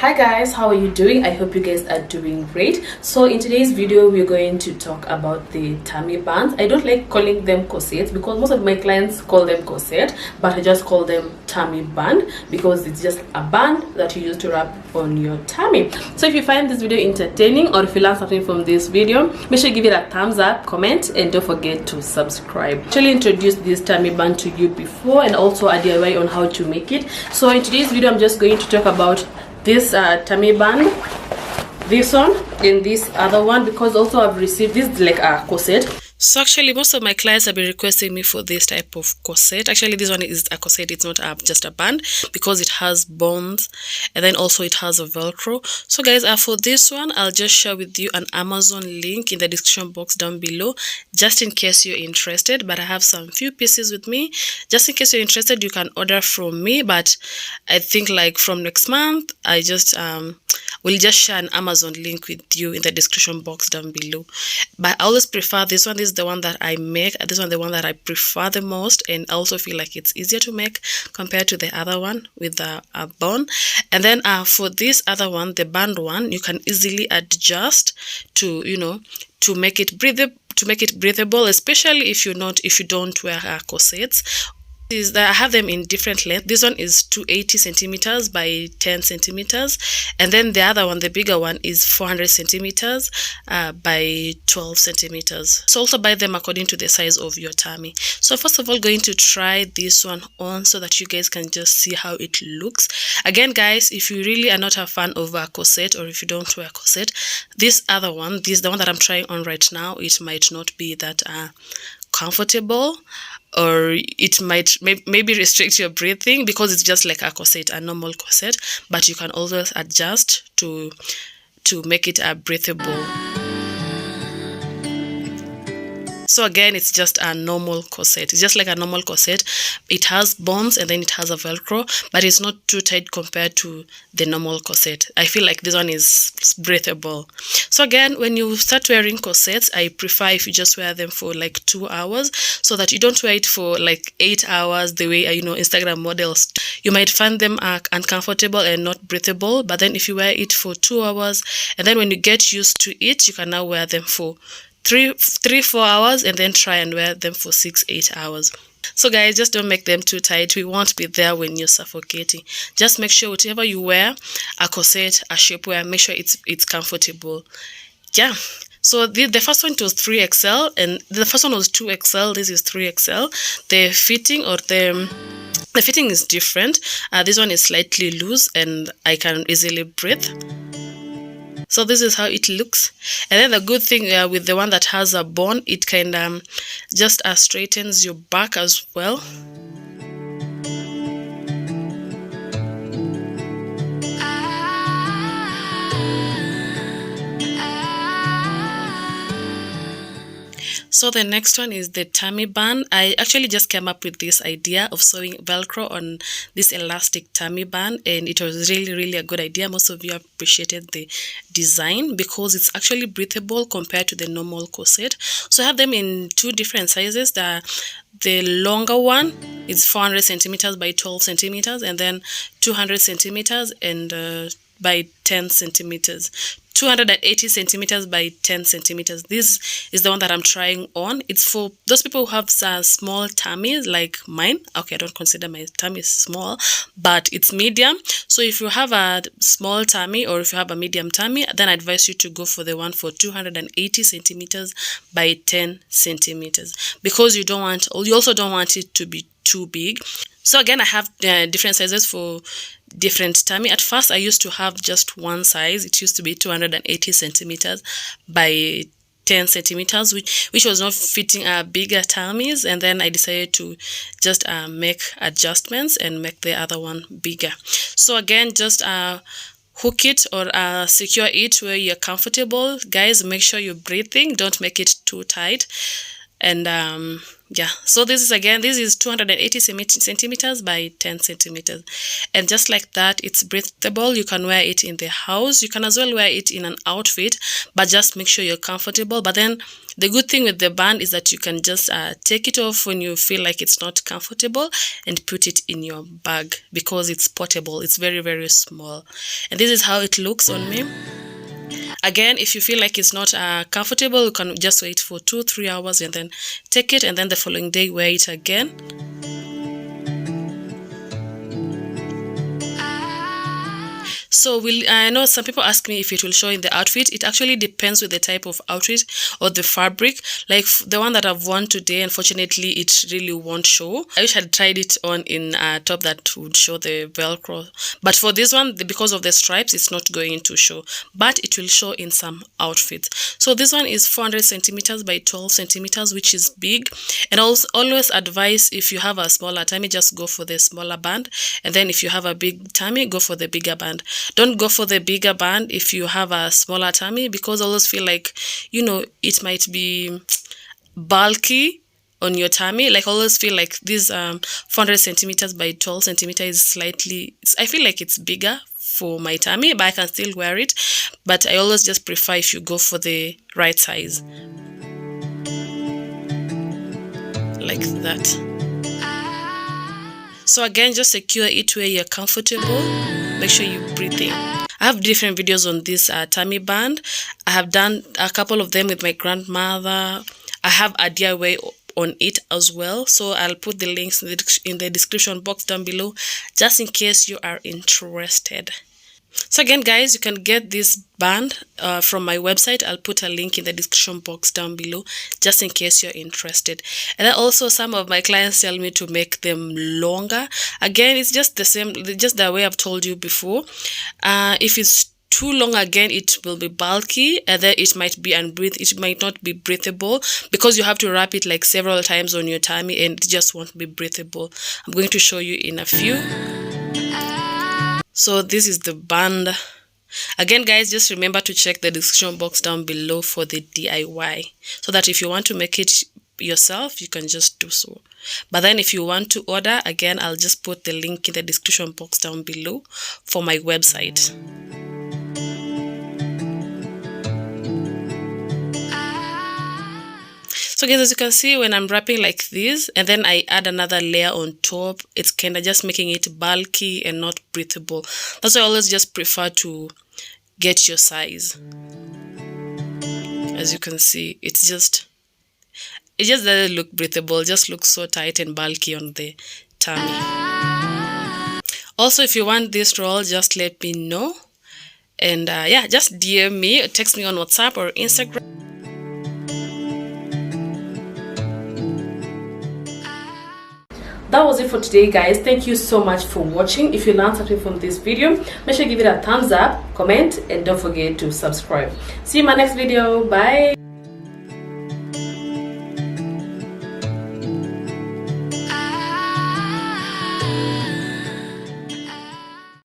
Hi guys, how are you doing? I hope you guys are doing great. So in today's video we're going to talk about the tummy bands. I don't like calling them corsets because most of my clients call them corset, but I just call them tummy band because it's just a band that you use to wrap on your tummy. So if you find this video entertaining or if you learn something from this video, make sure you give it a thumbs up, comment, and don't forget to subscribe. I actually introduced this tummy band to you before and also a DIY on how to make it. So in today's video I'm just going to talk about this tummy band, this one, and this other one, because also I've received this like a corset. So actually most of my clients have been requesting me for this type of corset. Actually this one is a corset, it's not just a band, because it has bones and then also it has a velcro. So guys, for this one I'll just share with you an Amazon link in the description box down below, just in case you're interested. But I have some few pieces with me, just in case you're interested. You can order from me, but I think like from next month I just will just share an Amazon link with you in the description box down below. But I always prefer this one. This is the one that I make. This one, the one that I prefer the most, and I also feel like it's easier to make compared to the other one with the bone. And then for this other one, the band one, you can easily adjust to, you know, to make it breathable, especially if you don't wear corsets. Is that I have them in different length. This one is 280 centimeters by 10 centimeters, and then the other one, the bigger one, is 400 centimeters by 12 centimeters. So also buy them according to the size of your tummy. So first of all, going to try this one on so that you guys can just see how it looks. Again guys, if you really are not a fan of a corset, or if you don't wear a corset, this other one, the one that I'm trying on right now, it might not be that comfortable, or it might maybe restrict your breathing because it's just like a corset, a normal corset. But you can always adjust to make it breathable. So again, it's just a normal corset. It's just like a normal corset. It has bones and then it has a velcro, but it's not too tight compared to the normal corset. I feel like this one is breathable. So again, when you start wearing corsets, I prefer if you just wear them for like 2 hours, so that you don't wear it for like 8 hours the way Instagram models. You might find them uncomfortable and not breathable, but then if you wear it for 2 hours, and then when you get used to it, you can now wear them for 3-4 hours, and then try and wear them for 6-8 hours. So guys, just don't make them too tight. We won't be there when you're suffocating. Just make sure whatever you wear, a corset, a shapewear, make sure it's comfortable. Yeah. So the first one, it was 3XL, and the first one was 2XL. This is 3XL. The fitting is different. This one is slightly loose and I can easily breathe. So this is how it looks. And then the good thing with the one that has a bone, it kind of just straightens your back as well. So the next one is the tummy band. I actually just came up with this idea of sewing Velcro on this elastic tummy band, and it was really a good idea. Most of you appreciated the design because it's actually breathable compared to the normal corset. So I have them in 2 different sizes. The longer one is 400 centimeters by 12 centimeters, and then 200 centimeters and by 10 centimeters. 280 centimeters by 10 centimeters. This is the one that I'm trying on. It's for those people who have small tummies like mine. Okay, I don't consider my tummy small, but it's medium. So if you have a small tummy or if you have a medium tummy, then I advise you to go for the one for 280 centimeters by 10 centimeters, because you also don't want it to be too big. So again, I have different sizes for different tummy. At first I used to have just one size. It used to be 280 centimeters by 10 centimeters, which was not fitting bigger tummies, and then I decided to just make adjustments and make the other one bigger. So again, just hook it or secure it where you're comfortable. Guys, make sure you're breathing, don't make it too tight. And yeah, so this is 280 centimeters by 10 centimeters, and just like that, it's breathable. You can wear it in the house, you can as well wear it in an outfit, but just make sure you're comfortable. But then the good thing with the band is that you can just take it off when you feel like it's not comfortable and put it in your bag, because it's portable. It's very, very small, and this is how it looks on me. Again, if you feel like it's not comfortable, you can just wait for 2-3 hours and then take it, and then the following day wear it again. So I know some people ask me if it will show in the outfit. It actually depends with the type of outfit or the fabric. Like the one that I've worn today, unfortunately, it really won't show. I wish I'd tried it on in a top that would show the Velcro. But for this one, because of the stripes, it's not going to show. But it will show in some outfits. So this one is 400 centimeters by 12 centimeters, which is big. And I always advise, if you have a smaller tummy, just go for the smaller band. And then if you have a big tummy, go for the bigger band. Don't go for the bigger band if you have a smaller tummy, because I always feel like, you know, it might be bulky on your tummy. Like I always feel like this 400 centimeters by 12 centimeters is slightly, I feel like it's bigger for my tummy, but I can still wear it. But I always just prefer if you go for the right size, like that. So again, just secure it where you're comfortable. Make sure you breathe in. I have different videos on this tummy band. I have done a couple of them with my grandmother. I have a DIY on it as well. So I'll put the links in the description box down below, just in case you are interested. So again, guys, you can get this band from my website. I'll put a link in the description box down below, just in case you're interested. And then also, some of my clients tell me to make them longer. Again, it's just the same, just the way I've told you before. If it's too long, again, it will be bulky, and then it might not be breathable, because you have to wrap it like several times on your tummy, and it just won't be breathable. I'm going to show you in a few. So this is the band. Again, guys, just remember to check the description box down below for the DIY, so that if you want to make it yourself, you can just do so. But then if you want to order, again, I'll just put the link in the description box down below for my website. So guys, as you can see, when I'm wrapping like this and then I add another layer on top, it's kind of just making it bulky and not breathable. That's why I always just prefer to get your size. As you can see, it just doesn't look breathable. It just looks so tight and bulky on the tummy. Also, if you want this roll, just let me know. And yeah, just DM me or text me on WhatsApp or Instagram. That was it for today, guys. Thank you so much for watching. If you learned something from this video, make sure you give it a thumbs up, comment, and don't forget to subscribe. See you in my next video. Bye.